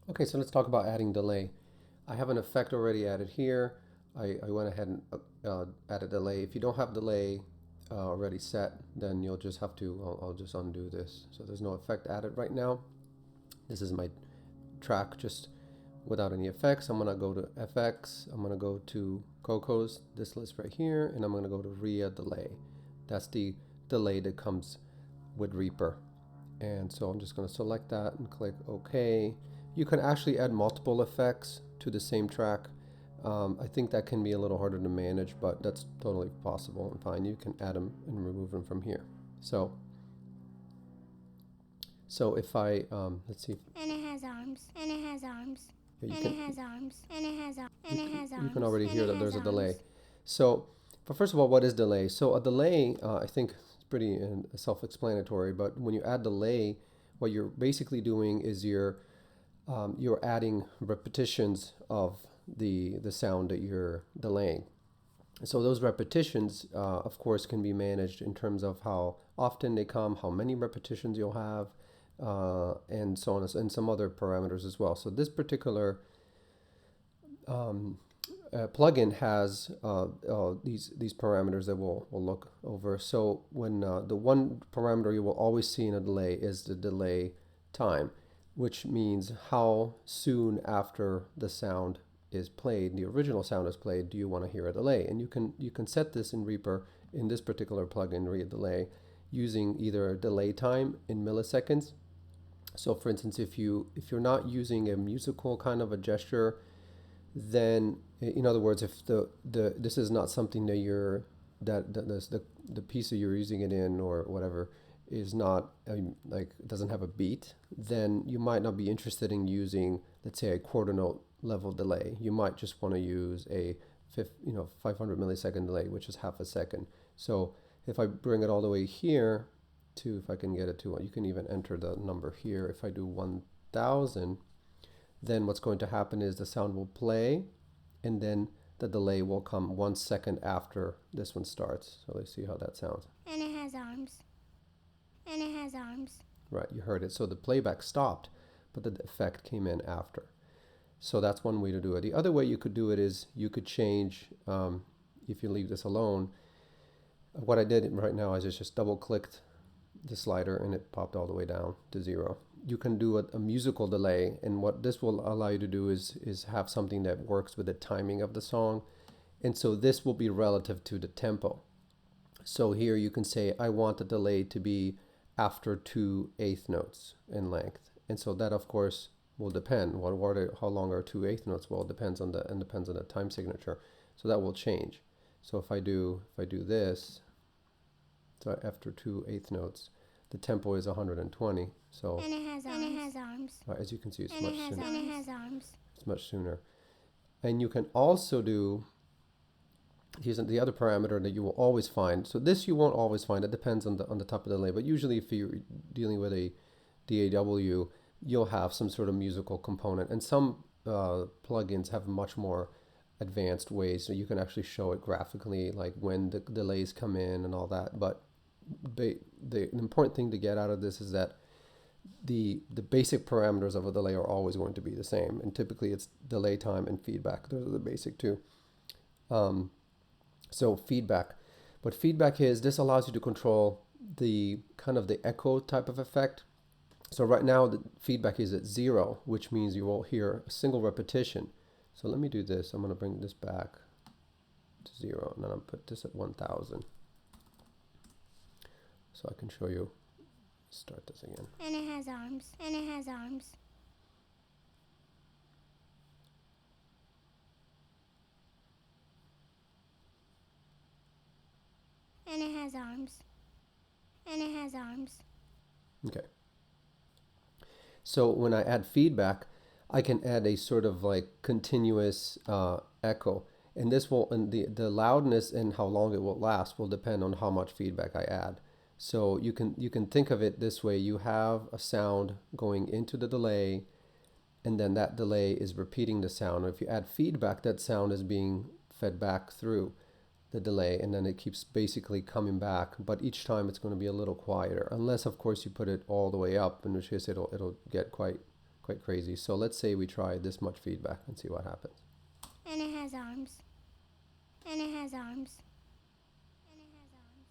Okay, so let's talk about adding delay. I have an effect already added here. I went ahead and added delay. If you don't have delay already set, then you'll just have to, I'll just undo this. So there's no effect added right now. This is my track just without any effects. I'm gonna go to FX, I'm gonna go to Cocos, this list right here, and I'm gonna go to RIA delay. That's the delay that comes with Reaper. And so I'm just going to select that and click OK. You can actually add multiple effects to the same track. I think that can be a little harder to manage, but that's totally possible and fine. You can add them and remove them from here. So if I, let's see. And it has arms. And it has arms. Yeah, and it has arms. And it has arms. And it has arms. You can already hear that there's a delay. Arms. So, but first of all, what is delay? So a delay, I think it's pretty self-explanatory, but when you add delay, what you're basically doing is you're adding repetitions of the sound that you're delaying. So those repetitions, of course, can be managed in terms of how often they come, how many repetitions you'll have, and so on, and some other parameters as well. So this particular plugin has these parameters that we'll look over. So when the one parameter you will always see in a delay is the delay time, which means how soon after the sound is played, the original sound is played, do you want to hear a delay? And you can set this in Reaper in this particular plugin, Read Delay, using either a delay time in milliseconds. So for instance, if you're not using a musical kind of a gesture, then in other words, if this is not something that the piece that you're using it in or whatever is not like doesn't have a beat, then you might not be interested in using, let's say, a quarter note level delay. You might just want to use a 500 millisecond delay, which is half a second. So if I bring it all the way here to, if I can get it to, you can even enter the number here. If I do 1000, then what's going to happen is the sound will play, and then the delay will come 1 second after this one starts. So let's see how that sounds. And it has arms. And it has arms. Right, you heard it. So the playback stopped, but the effect came in after. So that's one way to do it. The other way you could do it is you could change, if you leave this alone, what I did right now is just double clicked the slider and it popped all the way down to 0. You can do a musical delay, and what this will allow you to do is have something that works with the timing of the song. And so this will be relative to the tempo. So here you can say, I want the delay to be after 2/8 notes in length. And so that, of course, will depend. How long are 2/8 notes? Well, it depends on the time signature. So that will change. So if I do this, so after 2/8 notes, the tempo is 120. So and it has arms. And it has arms. as you can see, it's and much it has sooner. And it has arms. It's much sooner. And you can also do, here's the other parameter that you will always find. So this you won't always find. It depends on the type of delay. But usually if you're dealing with a DAW, you'll have some sort of musical component. And some plugins have much more advanced ways, so you can actually show it graphically, like when the delays come in and all that. But the important thing to get out of this is that the basic parameters of a delay are always going to be the same, and typically it's delay time and feedback. Those are the basic two. So feedback, what feedback is, this allows you to control the kind of the echo type of effect. So right now the feedback is at 0, which means you will hear a single repetition. So let me do this. I'm going to bring this back to 0, and then I'll put this at 1000. So I can show you. Start this again. And it has arms. And it has arms. And it has arms. And it has arms. Okay. So when I add feedback, I can add a sort of like continuous echo, and this will, and the loudness and how long it will last will depend on how much feedback I add. So you can think of it this way: you have a sound going into the delay, and then that delay is repeating the sound. If you add feedback, that sound is being fed back through the delay, and then it keeps basically coming back, but each time it's going to be a little quieter, unless of course you put it all the way up, in which case it'll get quite quite crazy. So let's say we try this much feedback and see what happens. And it has arms. And it has arms. And it has arms.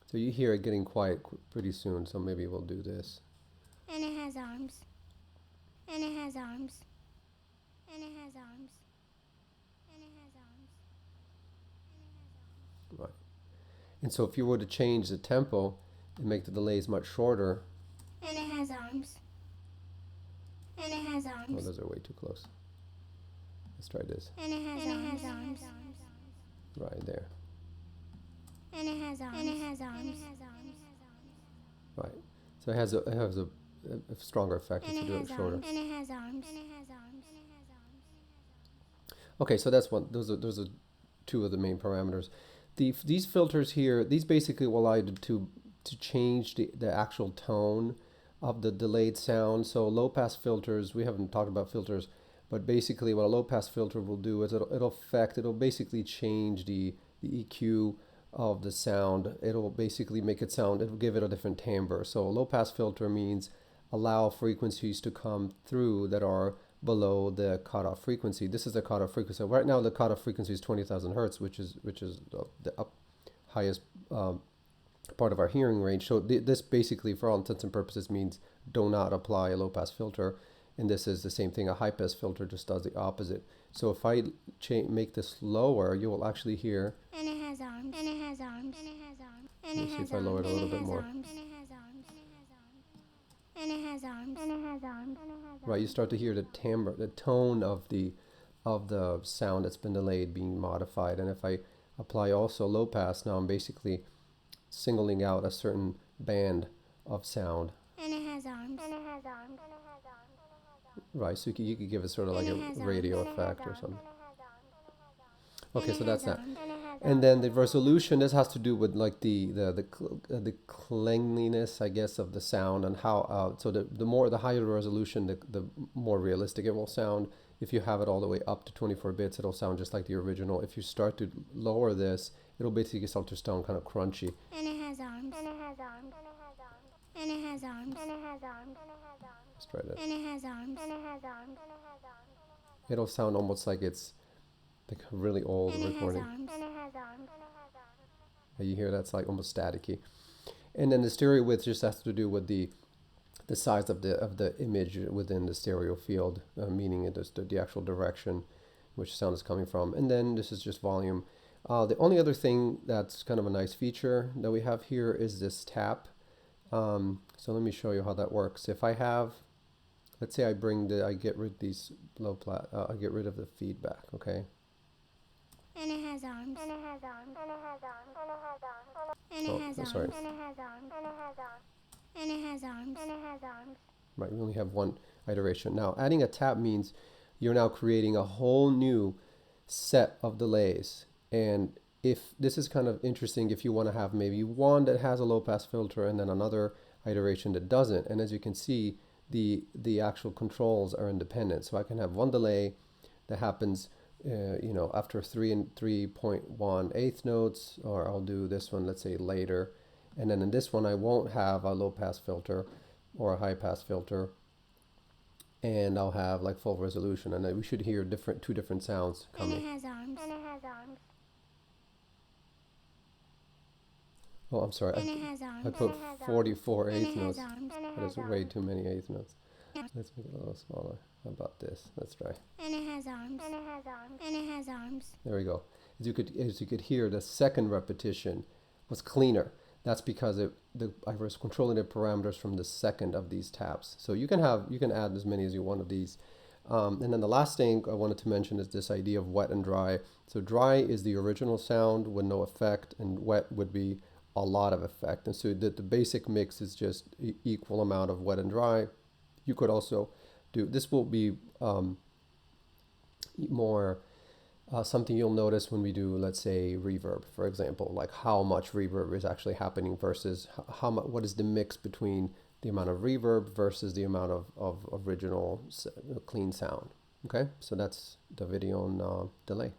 So you hear it getting quiet pretty soon, so maybe we'll do this. And it has arms. And it has arms. And it has arms. And it has arms. And it has arms. Right. And so if you were to change the tempo and make the delays much shorter. And it has arms. And it has arms. Oh, those are way too close. Let's try this. And it has arms. Right there. And it has arms. And it has arms. Right. So it has a stronger effect if you do it shorter. And it has arms. And it has arms. Okay, so that's one. Those are two of the main parameters. These filters here, these basically will allow you to change the actual tone of the delayed sound. So low pass filters, we haven't talked about filters, but basically what a low pass filter will do is it'll basically change the EQ of the sound. It'll basically make it sound, it'll give it a different timbre. So a low pass filter means allow frequencies to come through that are below the cutoff frequency. This is the cutoff frequency. Right now the cutoff frequency is 20,000 hertz, which is the highest part of our hearing range. So this basically, for all intents and purposes, means do not apply a low pass filter. And this is the same thing. A high pass filter just does the opposite. So if I make this lower, you will actually hear. And it has arms. And it has arms. And it has arms. And it Let's see has if I lower it a little bit more. And it has arms. And it has arms. And it has arms. Right, you start to hear the timbre, the tone of the sound that's been delayed being modified. And if I apply also low pass, now I'm basically singling out a certain band of sound. And it has arms. And it has arms. Right, so you could give it sort of like a radio effect or something. Okay, so that's that. And then the resolution, this has to do with like the cleanliness, I guess, of the sound and how. So the higher the resolution, the more realistic it will sound. If you have it all the way up to 24 bits, it'll sound just like the original. If you start to lower this, it'll basically start to sound kind of crunchy. And it has arms. And it has arms. And it has arms. And it has arms. Let's try that. And it has arms. And it has arms. It'll sound almost like it's like a really old recording. And it has arms. You hear that's like almost staticky. And then the stereo width just has to do with the size of the image within the stereo field, meaning it is the actual direction which sound is coming from. And then this is just volume. The only other thing that's kind of a nice feature that we have here is this tap. So let me show you how that works. If I have, let's say I get rid of these I get rid of the feedback, okay? And it has arms. And it has arms. And it has arms. And it has arms. Sorry. And it has arms. And it has arms. And it has arms. And it has arms. Right, we only have one iteration. Now, adding a tap means you're now creating a whole new set of delays. And if this is kind of interesting, if you want to have maybe one that has a low pass filter and then another iteration that doesn't. And as you can see, the actual controls are independent. So I can have one delay that happens after 3 and 3.1/8 notes, or I'll do this one, let's say later. And then in this one, I won't have a low pass filter or a high pass filter. And I'll have like full resolution. And then we should hear two different sounds coming. And it has arms. And it has arms. Oh, I'm sorry. And it has arms. I put 44 And eighth it has notes. arms. That is way too many eighth notes. Let's make it a little smaller. How about this? Let's try. And it has arms. And it has arms. And it has arms. There we go. As you could hear, the second repetition was cleaner. That's because I was controlling the parameters from the second of these taps. So you can add as many as you want of these. And then the last thing I wanted to mention is this idea of wet and dry. So dry is the original sound with no effect, and wet would be a lot of effect. And so the basic mix is just equal amount of wet and dry. You could also do, this will be more something you'll notice when we do, let's say, reverb, for example, like how much reverb is actually happening versus what is the mix between the amount of reverb versus the amount of original clean sound. Okay, so that's the video on delay.